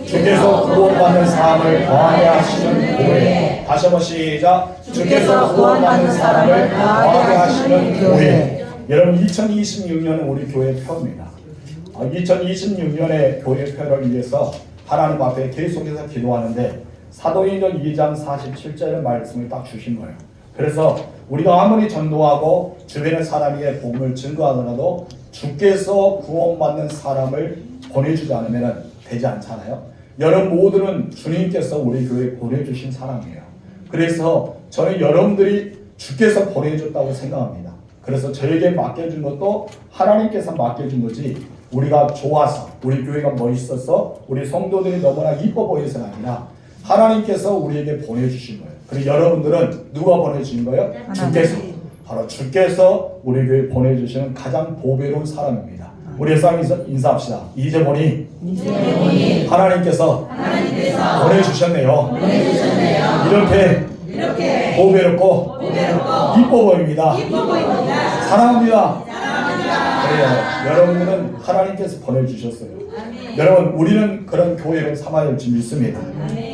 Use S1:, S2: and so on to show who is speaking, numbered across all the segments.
S1: 주께서 구원받는 사람을 더하게 하시는 교회. 다시 한번 시작. 주께서 구원받는 사람을 더하게 하시는 교회. 여러분 2026년은 우리 교회 표입니다. 2026년의 교회 표를 위해서 하나님 앞에 계속해서 기도하는데 사도행전 2장 47절의 말씀을 딱 주신 거예요. 그래서 우리가 아무리 전도하고 주변의 사람에게 복음을 증거하더라도 주께서 구원받는 사람을 보내주지 않으면 되지 않잖아요. 여러분 모두는 주님께서 우리 교회에 보내주신 사람이에요. 그래서 저는 여러분들이 주께서 보내줬다고 생각합니다. 그래서 저에게 맡겨준 것도 하나님께서 맡겨준 거지 우리가 좋아서 우리 교회가 멋있어서 우리 성도들이 너무나 이뻐 보여서가 아니라 하나님께서 우리에게 보내주신 거예요. 그리고 여러분들은 누가 보내주신 거예요? 주께서. 바로 주께서 우리 교회에 보내주시는 가장 보배로운 사람입니다. 우리 인사합시다. 이제 보니 하나님께서 보내주셨네요. 이렇게 보배롭고 이뻐 보입니다. 사랑합니다. 그래요. 여러분들은 하나님께서 보내주셨어요. 여러분 우리는 그런 교회를 삼아야 할지 믿습니다.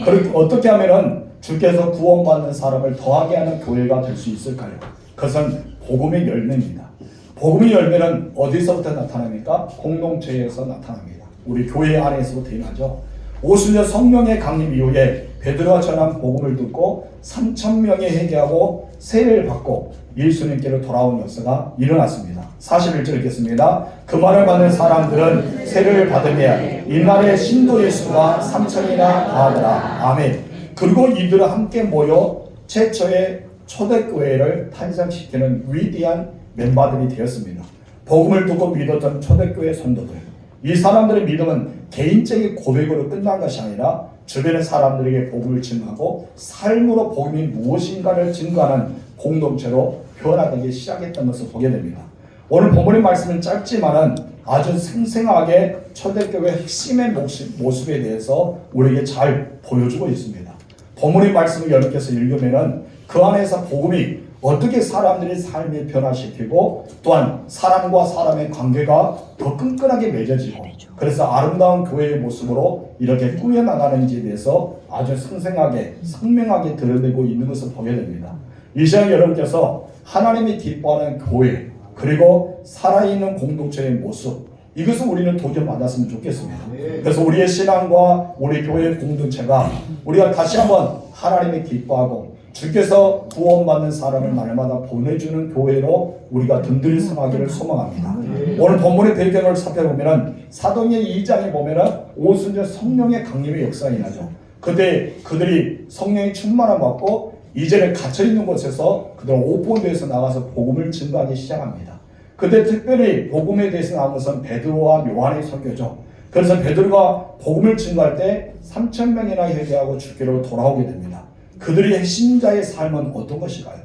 S1: 그렇게 어떻게 하면은 주께서 구원받는 사람을 더하게 하는 교회가 될 수 있을까요? 그것은 복음의 열매입니다. 복음의 열매는 어디서부터 나타납니까? 공동체에서 나타납니다. 우리 교회 안에서부터 일어나죠. 오순절 성령의 강림 이후에 베드로가 전한 복음을 듣고 3,000명이 회개하고 세례를 받고 예수님께로 돌아온 역사가 일어났습니다. 41절 읽겠습니다. 그 말을 받는 사람들은 세례를 받으며 이날에 신도 예수가 3,000이나 더하더라. 아멘. 그리고 이들은 함께 모여 최초의 초대교회를 탄생시키는 위대한 멤버들이 되었습니다. 복음을 듣고 믿었던 초대교회 선도들. 이 사람들의 믿음은 개인적인 고백으로 끝난 것이 아니라 주변의 사람들에게 복음을 증거하고 삶으로 복음이 무엇인가를 증거하는 공동체로 변화되기 시작했던 것을 보게 됩니다. 오늘 본문의 말씀은 짧지만은 아주 생생하게 초대교회 핵심의 모습에 대해서 우리에게 잘 보여주고 있습니다. 본문의 말씀을 여러분께서 읽으면은 그 안에서 복음이 어떻게 사람들의 삶을 변화시키고 또한 사람과 사람의 관계가 더 끈끈하게 맺어지고 그래서 아름다운 교회의 모습으로 이렇게 꾸며나가는지에 대해서 아주 생생하게 선명하게 드러내고 있는 것을 보게 됩니다. 이 시간 여러분께서 하나님이 기뻐하는 교회 그리고 살아있는 공동체의 모습 이것을 우리는 도전받았으면 좋겠습니다. 그래서 우리의 신앙과 우리 교회 공동체가 우리가 다시 한번 하나님이 기뻐하고 주께서 구원받는 사람을 날마다 보내주는 교회로 우리가 든든히 성하기를 소망합니다. 오늘 본문의 배경을 살펴보면 사도행전 2장에 보면 오순절 성령의 강림의 역사가 일어나죠. 그때 그들이 성령의 충만함 받고 이전에 갇혀있는 곳에서 그들은 오픈돼서 나가서 복음을 증거하기 시작합니다. 그때 특별히 복음에 대해서 나온 것은 베드로와 요한의 설교죠. 그래서 베드로가 복음을 증거할 때 3,000명이나 회개하고 주께로 돌아오게 됩니다. 그들의 핵심자의 삶은 어떤 것일까요?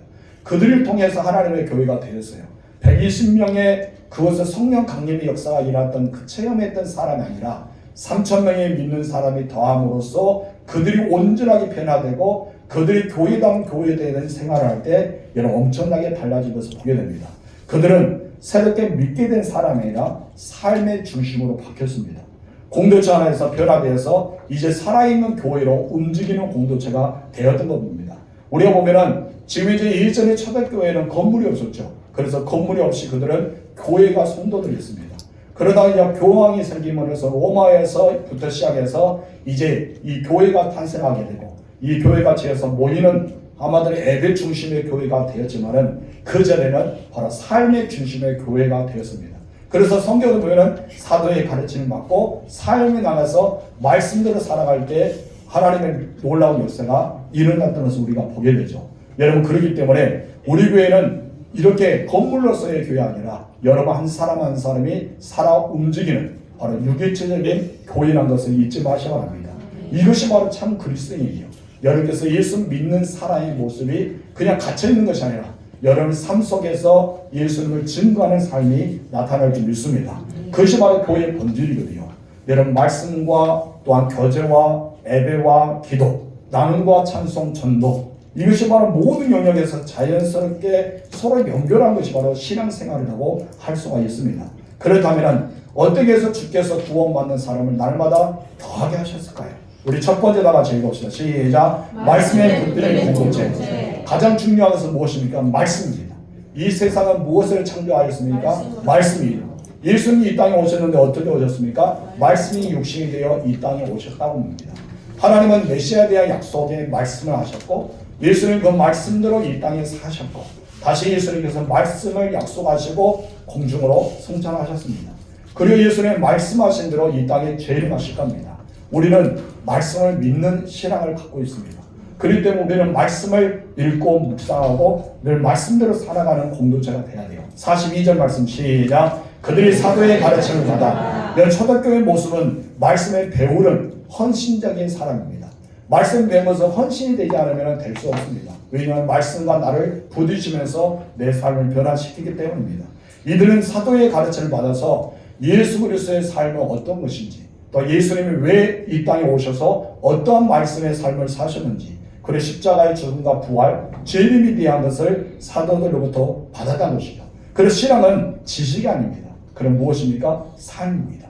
S1: 그들을 통해서 하나님의 교회가 되었어요. 120명의 그것을 성령 강림의 역사가 일어났던 그 체험했던 사람이 아니라 3,000명의 믿는 사람이 더함으로써 그들이 온전하게 변화되고 그들이 교회다운 교회되는 생활을 할 때 여러분 엄청나게 달라진 것을 보게 됩니다. 그들은 새롭게 믿게 된 사람이 아니라 삶의 중심으로 바뀌었습니다. 공동체 안에서 변화되어서 이제 살아있는 교회로 움직이는 공동체가 되었던 겁니다. 우리가 보면은 지금 이제 예전에 초대교회는 건물이 없었죠. 그래서 건물이 없이 그들은 교회가 성도들이었습니다. 그러다가 이제 교황이 생기면서 로마에서부터 시작해서 이제 이 교회가 탄생하게 되고 이 교회가 지어서 모이는 아마도 예배 중심의 교회가 되었지만은 그 전에는 바로 삶의 중심의 교회가 되었습니다. 그래서 성경을 보면은 사도의 가르침을 받고 삶에 나가서 말씀대로 살아갈 때 하나님의 놀라운 역사가 일어났던 것을 우리가 보게 되죠. 여러분 그렇기 때문에 우리 교회는 이렇게 건물로서의 교회가 아니라 여러분 한 사람 한 사람이 살아 움직이는 바로 유기체적인 교회라는 것을 잊지 마셔야 합니다. 이것이 바로 참 그리스도인이에요. 여러분께서 예수 믿는 사람의 모습이 그냥 갇혀있는 것이 아니라 여러분 삶 속에서 예수님을 증거하는 삶이 나타날 줄 믿습니다. 그것이 바로 교회의 본질이거든요. 여러분 말씀과 또한 교제와 예배와 기도, 나눔과 찬송, 전도 이것이 바로 모든 영역에서 자연스럽게 서로 연결한 것이 바로 신앙생활이라고 할 수가 있습니다. 그렇다면 어떻게 해서 주께서 구원받는 사람을 날마다 더하게 하셨을까요? 우리 첫 번째 다 같이 읽어봅시다. 시작. 말씀에 붙드는 공동체. 가장 중요한 것은 무엇입니까? 말씀입니다. 이 세상은 무엇을 창조하였습니까? 말씀이에요. 예수님이 이 땅에 오셨는데 어떻게 오셨습니까? 말씀이 육신이 되어 이 땅에 오셨다고 합니다. 하나님은 메시아에 대한 약속에 말씀을 하셨고 예수님 그 말씀대로 이 땅에 사셨고 다시 예수님께서 말씀을 약속하시고 공중으로 승천하셨습니다. 그리고 예수님의 말씀하신 대로 이 땅에 재림하실 겁니다. 우리는 말씀을 믿는 신앙을 갖고 있습니다. 그렇기 때문에 우리는 말씀을 읽고 묵상하고 늘 말씀대로 살아가는 공동체가 돼야 돼요. 42절 말씀 시작. 그들이 사도의 가르침을 받아. 초대교회의 모습은 말씀을 배우는 헌신적인 사람입니다. 말씀 배우면서 헌신이 되지 않으면 될 수 없습니다. 왜냐하면 말씀과 나를 부딪히면서 내 삶을 변화시키기 때문입니다. 이들은 사도의 가르침을 받아서 예수 그리스도의 삶은 어떤 것인지 또 예수님이 왜 이 땅에 오셔서 어떠한 말씀의 삶을 사셨는지 그리고 십자가의 죽음과 부활, 재림에 대한 것을 사도들로부터 받았다는 것이죠. 그래서 신앙은 지식이 아닙니다. 그럼 무엇입니까? 삶입니다.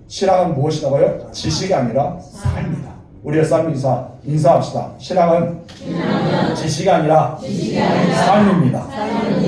S1: 신앙은 무엇이라고요? 지식이 아니라 삶이다. 우리가 삶 인사합시다. 신앙은 지식이 아니라 삶입니다.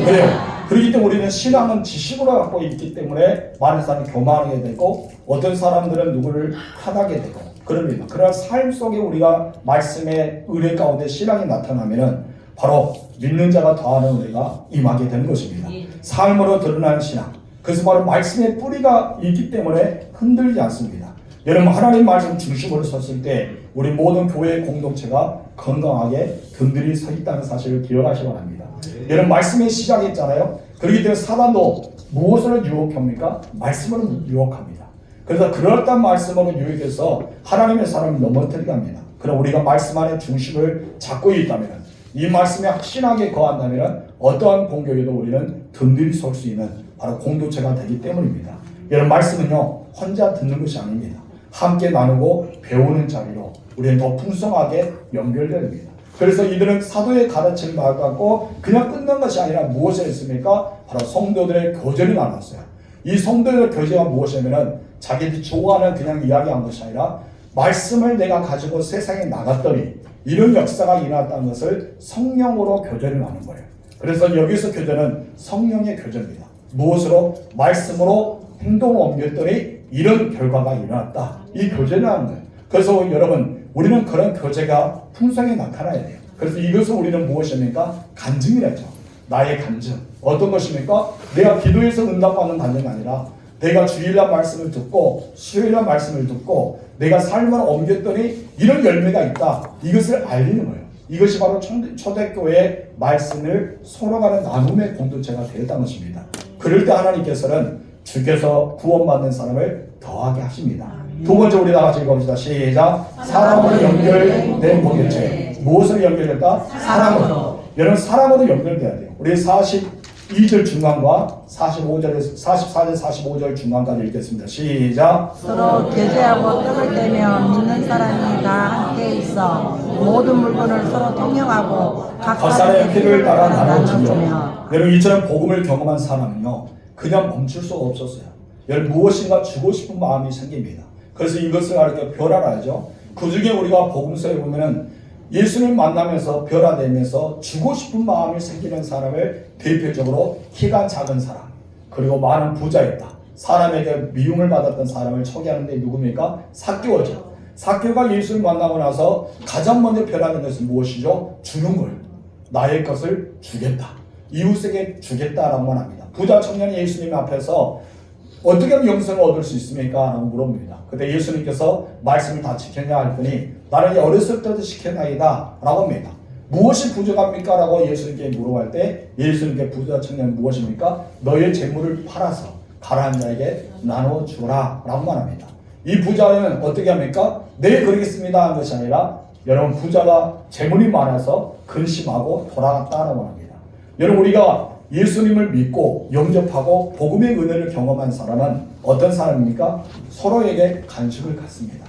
S1: 그래요. 그렇기 때문에 우리는 신앙은 지식으로 갖고 있기 때문에 많은 사람이 교만하게 되고 어떤 사람들은 누구를 탓하게 되고 그럽니다. 그러나 삶 속에 우리가 말씀의 은혜 가운데 신앙이 나타나면은 바로 믿는 자가 더하는 은혜가 임하게 되는 것입니다. 삶으로 드러나는 신앙. 그래서 바로 말씀의 뿌리가 있기 때문에 흔들리지 않습니다. 여러분 하나님 말씀 중심으로 섰을 때 우리 모든 교회 공동체가 건강하게 든든히 서 있다는 사실을 기억하시기 바랍니다. 여러분 말씀의 시작했잖아요. 그렇기 때문에 사단도 무엇으로 유혹합니까? 말씀으로 유혹합니다. 그래서 그럴듯한 말씀으로 유혹해서 하나님의 사람을 넘어뜨리게 합니다. 그럼 우리가 말씀 안에 중심을 잡고 있다면 이 말씀에 확신하게 거한다면 어떠한 공격에도 우리는 든든히 설 수 있는 바로 공동체가 되기 때문입니다. 여러분 말씀은요 혼자 듣는 것이 아닙니다. 함께 나누고 배우는 자리로 우리는 더 풍성하게 연결됩니다. 그래서 이들은 사도의 가르침을 받았고 그냥 끝난 것이 아니라 무엇을 했습니까? 바로 성도들의 교제를 나눴어요. 이 성도들의 교제가 무엇이냐면 자기들이 좋아하는 그냥 이야기한 것이 아니라 말씀을 내가 가지고 세상에 나갔더니 이런 역사가 일어났다는 것을 성령으로 교제를 나눈 거예요. 그래서 여기서 교제는 성령의 교제입니다. 무엇으로? 말씀으로 행동을 옮겼더니 이런 결과가 일어났다. 이 교제를 하는 거예요. 그래서 여러분 우리는 그런 교제가 풍성히 나타나야 돼요. 그래서 이것을 우리는 무엇입니까? 간증이라죠. 나의 간증. 어떤 것입니까? 내가 기도해서 응답받는 간증이 아니라 내가 주일날 말씀을 듣고 수요일날 말씀을 듣고 내가 삶을 옮겼더니 이런 열매가 있다. 이것을 알리는 거예요. 이것이 바로 초대교회의 말씀을 서로간에 나눔의 공동체가 되었다는 것입니다. 그럴 때 하나님께서는 주께서 구원받는 사람을 더하게 하십니다. 두 번째 우리 다 같이 읽어봅시다. 시작. 사랑으로 연결된 공동체. 무엇으로 연결됐다? 사랑으로. 여러분 사랑으로 연결돼야 돼요. 우리 42절 중간과 44절 45절 중간까지 읽겠습니다. 시작.
S2: 서로 교제하고 떡을 떼며 믿는 사람이 다 함께 있어 모든 물건을 서로 통용하고 각
S1: 사람의 필요를 따라 나눠주며. 여러분 이처럼 복음을 경험한 사람은요 그냥 멈출 수가 없었어요. 여러분 무엇인가 주고 싶은 마음이 생깁니다. 그래서 이것을 가르쳐 변화라죠. 그 중에 우리가 복음서에 보면은 예수님 만나면서 변화되면서 주고 싶은 마음이 생기는 사람을 대표적으로 키가 작은 사람 그리고 많은 부자였다. 사람에게 미움을 받았던 사람을 초기하는데 누굽니까? 삭개오죠. 삭개오가 예수를 만나고 나서 가장 먼저 변화된 것은 무엇이죠? 주는 거예요. 나의 것을 주겠다. 이웃에게 주겠다라고만 합니다. 부자 청년이 예수님 앞에서 어떻게 하면 영생을 얻을 수 있습니까? 라고 물어봅니다. 그때 예수님께서 말씀을 다 지켰냐 했더니 나는 어렸을 때부터 지켰나이다 라고 합니다. 무엇이 부족합니까? 라고 예수님께 물어볼 때 예수님께 부자 청년은 무엇입니까? 너의 재물을 팔아서 가난한 자에게 나눠주라 라고 말합니다. 이 부자는 어떻게 합니까? 네 그러겠습니다 한 것이 아니라 여러분 부자가 재물이 많아서 근심하고 돌아갔다라고 합니다. 여러분 우리가 예수님을 믿고 영접하고 복음의 은혜를 경험한 사람은 어떤 사람입니까? 서로에게 관심을 갖습니다.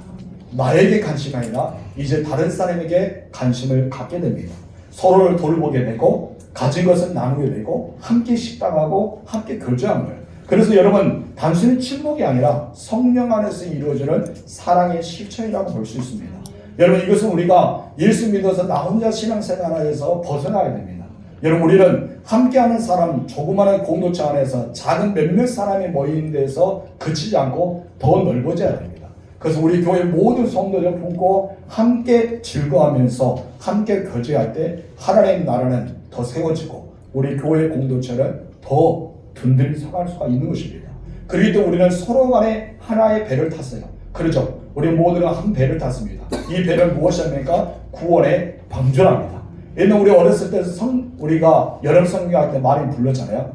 S1: 나에게 관심이 아니라 이제 다른 사람에게 관심을 갖게 됩니다. 서로를 돌보게 되고 가진 것을 나누게 되고 함께 식당하고 함께 교제한 거예요. 그래서 여러분 단순히 침묵이 아니라 성령 안에서 이루어지는 사랑의 실천이라고 볼 수 있습니다. 여러분, 이것은 우리가 예수 믿어서 나 혼자 신앙생활에서 벗어나야 됩니다. 여러분, 우리는 함께하는 사람, 조그마한 공동체 안에서 작은 몇몇 사람이 모이는 데서 그치지 않고 더 넓어져야 됩니다. 그래서 우리 교회 모든 성도들 품고 함께 즐거워하면서 함께 교제할 때 하나님의 나라는 더 세워지고 우리 교회 공동체는 더 든든히 서갈 수가 있는 것입니다. 그렇기 때문에 우리는 서로 간에 하나의 배를 탔어요. 그렇죠? 우리 모두는 한 배를 탔습니다. 이 배는 무엇입니까? 구원의 방주랍니다. 옛날 우리 어렸을 때 우리가 여름 성경할 때 많이 불렀잖아요.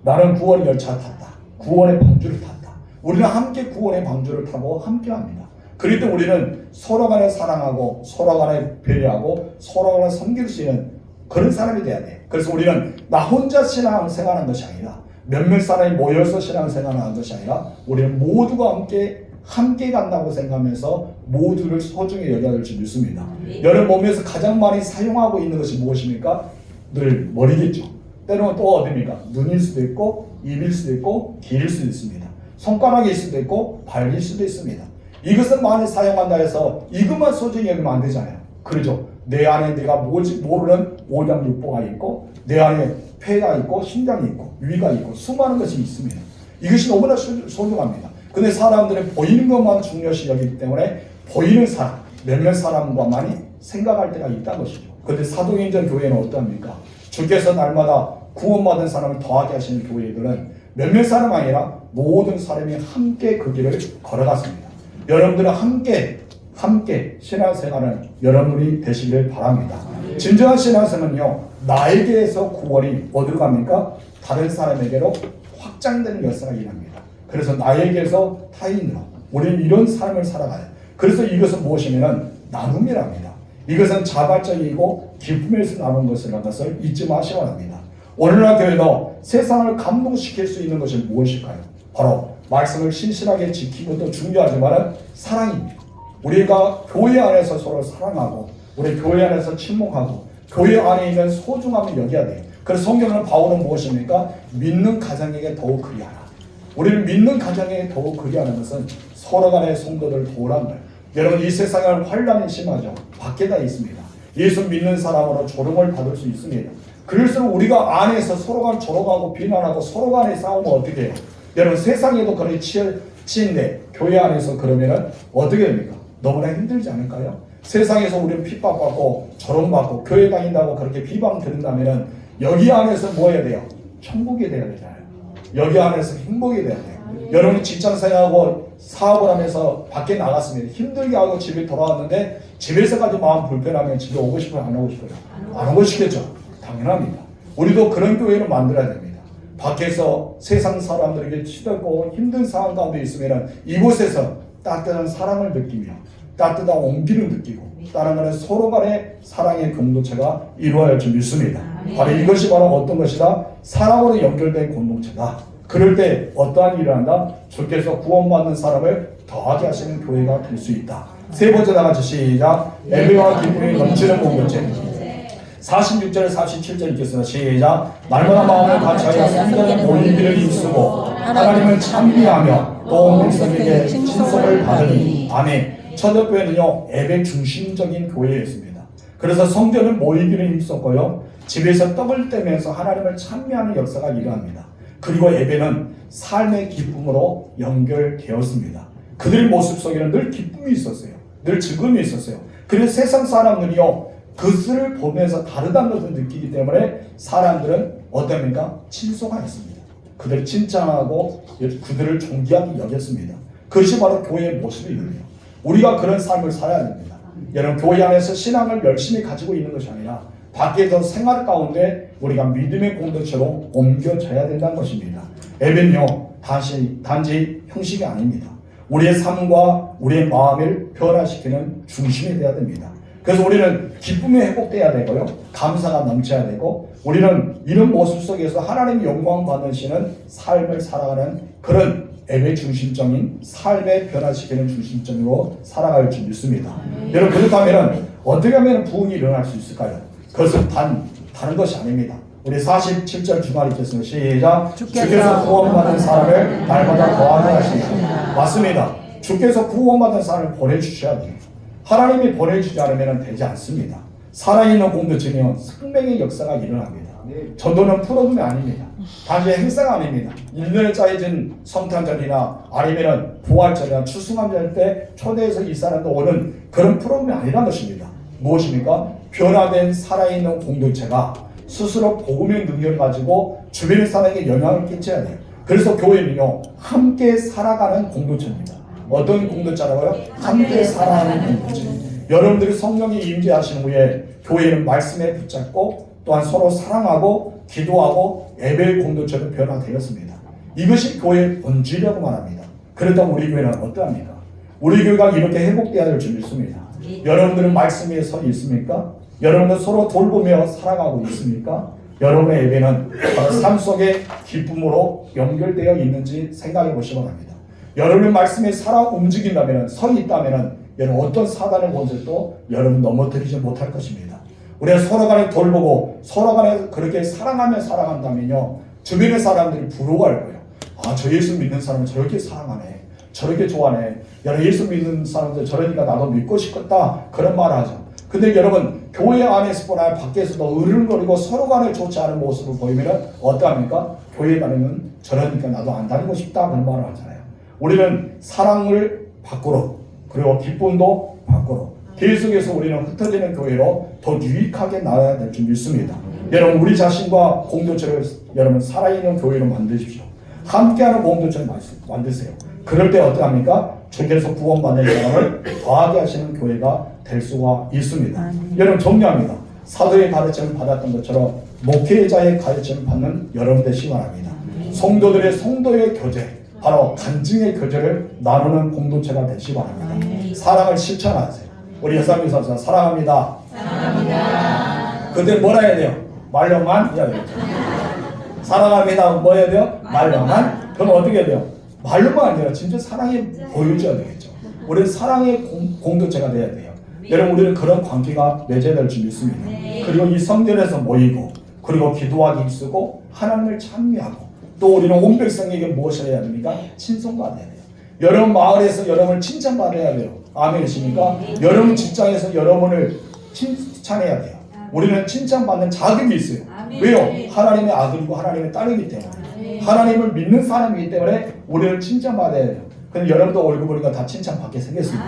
S1: 나는 구원의 열차 탔다. 구원의 방주를 탔다. 우리는 함께 구원의 방주를 타고 함께 합니다. 그럴 때 우리는 서로 간에 사랑하고 서로 간에 배려하고 서로 간에 섬길 수 있는 그런 사람이 돼야 돼. 그래서 우리는 나 혼자 신앙생활하는 것이 아니라 몇몇 사람이 모여서 신앙생활하는 것이 아니라 우리는 모두가 함께 간다고 생각하면서 모두를 소중히 여겨야 될 줄 믿습니다. 여러분 몸에서 가장 많이 사용하고 있는 것이 무엇입니까? 늘 머리겠죠. 때로는 또 어디입니까? 눈일 수도 있고 입일 수도 있고 귀일 수도 있습니다. 손가락일 수도 있고 발일 수도 있습니다. 이것을 많이 사용한다 해서 이것만 소중히 여기면 안 되잖아요. 그러죠? 내 안에 내가 모르는 오장육부가 있고 내 안에 폐가 있고 심장이 있고 위가 있고 수많은 것이 있습니다. 이것이 너무나 소중합니다. 근데 사람들은 보이는 것만 중요시 여기기 때문에 보이는 사람, 몇몇 사람과만이 생각할 때가 있다는 것이죠. 그런데 사도행전 교회는 어떠합니까? 주께서 날마다 구원받은 사람을 더하게 하시는 교회들은 몇몇 사람 아니라 모든 사람이 함께 그 길을 걸어갔습니다. 여러분들은 함께 신앙생활은 여러분이 되시길 바랍니다. 진정한 신앙생활은요, 나에게서 구원이 어디로 갑니까? 다른 사람에게로 확장되는 역사가 일어납니다. 그래서 나에게서 타인으로 우리는 이런 삶을 살아가요. 그래서 이것은 무엇이냐면 나눔이랍니다. 이것은 자발적이고 기쁨에서 나눈 것이라는 것을 잊지 마시기 바랍니다. 오늘날 교회도 세상을 감동시킬 수 있는 것이 무엇일까요? 바로 말씀을 신실하게 지키고 또 중요하지만 사랑입니다. 우리가 교회 안에서 서로 사랑하고 우리 교회 안에서 침묵하고 교회 안에 있는 소중함을 여겨야 돼요. 그래서 성경은 바울은 무엇입니까? 믿는 가정에게 더욱 그리하라. 우리는 믿는 가정에 더욱 그리하는 것은 서로 간의 성도들 도우라는 거예요. 여러분, 이 세상은 환란이 심하죠. 밖에 다 있습니다. 예수 믿는 사람으로 조롱을 받을 수 있습니다. 그럴수록 우리가 안에서 서로 간 조롱하고 비난하고 서로 간에 싸우면 어떻게 해요? 여러분, 세상에도 그런 치인데 교회 안에서 그러면은 어떻게 됩니까? 너무나 힘들지 않을까요? 세상에서 우리는 핍박받고 조롱받고 교회 다닌다고 그렇게 비방 들은다면은 여기 안에서 뭐 해야 돼요? 천국이 돼야 되잖아요. 여기 안에서 행복이 돼야 돼요. 여러분이 직장생활하고 사업을 하면서 밖에 나갔습니다. 힘들게 하고 집에 돌아왔는데 집에서까지 마음 불편하면 집에 오고 싶어요? 안 오고 싶어요? 안 오고 싶겠죠. 당연합니다. 우리도 그런 교회를 만들어야 됩니다. 밖에서 세상 사람들에게 치닫고 힘든 상황 가운데 있으면 이곳에서 따뜻한 사랑을 느끼며 따뜻한 온기를 느끼고 다른 간에 서로 간의 사랑의 공동체가 이루어질 줄 믿습니다. 바로 이것이 바로 어떤 것이다? 사랑으로 연결된 공동체다. 그럴 때 어떠한 일을 한다? 주께서 구원받는 사람을 더하게 하시는 교회가 될 수 있다. 세 번째 다 같이 시작. 예배와 기쁨이 넘치는 공동체. 46절 47절 읽겠습니다. 시작. 날마다 마음을 같이하여 성전에 모이기를 힘쓰고 하나님을 찬미하며 또 백성에게 칭송을 받으니. 아멘. 첫 교회는요, 예배 중심적인 교회였습니다. 그래서 성전은 모이기를 힘썼고요, 집에서 떡을 떼면서 하나님을 찬미하는 역사가 일어납니다. 그리고 예배는 삶의 기쁨으로 연결되었습니다. 그들의 모습 속에는 늘 기쁨이 있었어요. 늘 즐거움이 있었어요. 그래서 세상 사람들이요, 그것을 보면서 다르다는 것을 느끼기 때문에 사람들은 어떻습니까? 친송하였습니다. 그들을 칭찬하고 그들을 존귀하게 여겼습니다. 그것이 바로 교회의 모습이거든요. 우리가 그런 삶을 살아야 됩니다. 여러분, 교회 안에서 신앙을 열심히 가지고 있는 것이 아니라 밖에서 생활 가운데 우리가 믿음의 공동체로 옮겨져야 된다는 것입니다. 예배는요, 단지 형식이 아닙니다. 우리의 삶과 우리의 마음을 변화시키는 중심이 되어야 됩니다. 그래서 우리는 기쁨이 회복돼야 되고요, 감사가 넘쳐야 되고, 우리는 이런 모습 속에서 하나님 영광 받으시는 삶을 살아가는 그런 예배 중심적인 삶의 변화시키는 중심적으로 살아갈 줄 믿습니다. 여러분, 그렇다면 어떻게 하면 부흥이 일어날 수 있을까요? 그것은 다른 것이 아닙니다. 우리 47절 중간 읽겠습니다. 시작.
S2: 주께서
S1: 주께서 구원받은 사람을 날마다 더하게 하시니. 맞습니다. 주께서 구원받은 사람을 보내주셔야 돼요. 하나님이 보내주지 않으면 되지 않습니다. 살아있는 공동체는 생명의 역사가 일어납니다. 전도는 프로그램이 아닙니다. 단지 행사가 아닙니다. 1년에 짜여진 성탄절이나 아니면 부활절이나 추수감절 때 초대해서 이 사람도 오는 그런 프로그램이 아니라는 것입니다. 무엇입니까? 변화된 살아있는 공동체가 스스로 복음의 능력을 가지고 주변의 사람에게 영향을 끼쳐야 돼요. 그래서 교회는요, 함께 살아가는 공동체입니다. 어떤 공동체라고요? 함께 살아가는 공동체. 여러분들이 성령이 임재하신 후에 교회는 말씀에 붙잡고 또한 서로 사랑하고 기도하고 예배의 공동체로 변화되었습니다. 이것이 교회의 본질이라고 말합니다. 그렇다면 우리 교회는 어떠합니까? 우리 교회가 이렇게 회복되어야 될 줄 믿습니다. 여러분들은 말씀 위에 서 있습니까? 여러분들 서로 돌보며 살아가고 있습니까? 여러분의 예배는 바로 삶 속의 기쁨으로 연결되어 있는지 생각해 보시기 바랍니다. 여러분의 말씀에 살아 움직인다면, 서 있다면 여러분 어떤 사단의 권세도 여러분 넘어뜨리지 못할 것입니다. 우리가 서로 간에 돌보고 서로 간에 그렇게 사랑하며 살아간다면요, 주변의 사람들이 부러워할 거예요. 아, 저 예수 믿는 사람은 저렇게 사랑하네, 저렇게 좋아하네, 여러분 예수 믿는 사람들 저러니까 나도 믿고 싶겠다, 그런 말을 하죠. 근데 여러분 교회 안에서나 밖에서도 으르렁거리고 서로 간에 좋지 않은 모습을 보이면 어떠합니까? 교회 다니면 저러니까 나도 안 다니고 싶다, 그런 말을 하잖아요. 우리는 사랑을 밖으로, 그리고 기쁨도 밖으로, 계속해서 우리는 흩어지는 교회로 더 유익하게 나아야 될 줄 믿습니다. 여러분 우리 자신과 공동체를 여러분 살아있는 교회로 만드십시오. 함께하는 공동체를 만드세요. 그럴 때 어떡합니까? 주께서 구원받는 사람을 더하게 하시는 교회가 될 수가 있습니다. 여러분 정리합니다. 사도의 가르침을 받았던 것처럼 목회자의 가르침을 받는 여러분 되시기 바랍니다. 성도들의 성도의 교제, 바로 간증의 교제를 나누는 공동체가 되시기 바랍니다. 사랑을 실천하세요. 우리 여사님 선수 사랑합니다. 사랑합니다. 그때 뭐라 해야 돼요? 말로만 해야 되겠죠. 사랑합니다. 뭐 해야 돼요? 말로만. 그럼 어떻게 해야 돼요? 말로만 아니라 진짜 사랑이 보여줘야 되겠죠. 우리는 사랑의 공동체가 돼야 돼요. 여러분 우리는 그런 관계가 맺어야 줄 믿습니다. 그리고 이 성전에서 모이고, 그리고 기도하기 쓰고 하나님을 찬미하고, 또 우리는 온 백성에게 무엇을 해야 됩니까? 칭송받아야 돼요. 여러분 마을에서 여러분을 칭찬받아야 돼요. 아멘이십니까? 여러분 직장에서 여러분을 칭찬해야 돼요. 우리는 칭찬받는 자격이 있어요. 왜요? 하나님의 아들이고 하나님의 딸이기 때문에, 하나님을 믿는 사람이기 때문에 우리는 칭찬받아야 돼요. 근데 여러분도 얼굴 보니까 다 칭찬받게 생겼습니다.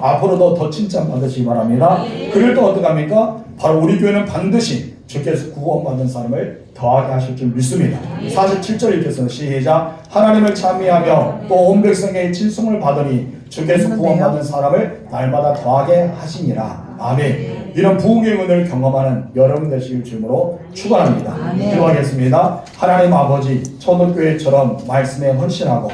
S1: 앞으로도 더 칭찬받으시기 바랍니다. 그럴 때 어떡합니까? 바로 우리 교회는 반드시 주께서 구원받은 사람을 더하게 하실 줄 믿습니다. 47절 읽겠습니다. 시작. 하나님을 찬미하며 또 온 백성의 칭송을 받으니 주께서 구원받은 사람을 날마다 더하게 하시니라. 아멘. 이런 부흥의 은혜를 경험하는 여러분 되시길 주님으로 축원합니다. 기도하겠습니다. 하나님 아버지, 초대교회처럼 말씀에 헌신하고